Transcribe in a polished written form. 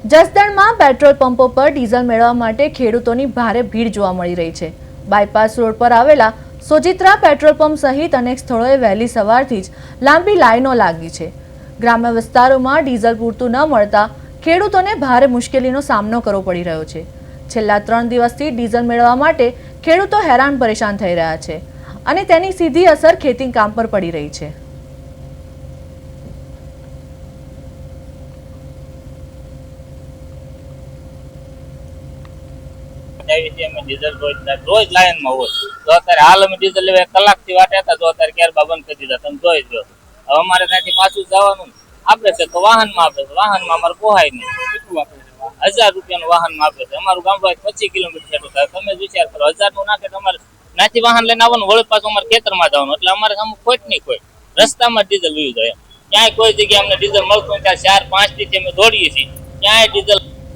જસદણમાં petrol પંપો પર diesel મેળવવા માટે ખેડૂતોની ભારે ભીડ જોવા મળી રહી છે। બાયપાસ રોડ પર આવેલા સોજિત્રા પેટ્રોલ પંપ સહિત અનેક સ્થળોએ વહેલી સવારથી જ લાંબી લાઈનો લાગી છે। ગ્રામ્ય વિસ્તારોમાં ડીઝલ પૂરતું ન મળતા ખેડૂતોને ભારે મુશ્કેલીનો સામનો કરવો પડી રહ્યો છે। છેલ્લા 3 દિવસથી ડીઝલ મેળવવા માટે ખેડૂતો હેરાન પરેશાન થઈ રહ્યા છે અને તેની સીધી અસર ખેતી કામ પર પડી રહી છે। ડીઝલ રોજ લાઈન માં હોય તો અત્યારે હાલ અમે ડીઝલ લેવા 1 કલાકથી વાટે હતા તો અત્યારે કેરબા બંધ કરી દીધા। તમે જોઈ જો હવે અમારે ત્યાંથી પાછું જવાનું આપે છે તો વાહનમાં આપે છે, વાહનમાં અમારે પોહાય નહીં। 1000 રૂપિયાનું વાહનમાં આપે છે। અમારું ગામ 25 કિલોમીટર જેટલું થાય। તમે વિચાર કરો 1000 નું નાખે તમારે નાથી વાહન લઈને આવવાનું, વળી પાછું અમારે ખેતરમાં જવાનું, એટલે અમારે સામે ખોટ નહીં ખોટ રસ્તામાં ડીઝલ વીયું જાય। ક્યાંય કોઈ જગ્યાએ અમને ડીઝલ મળતું ત્યાં 4-5 થી અમે દોડીએ છીએ, ક્યાંય ડીઝલ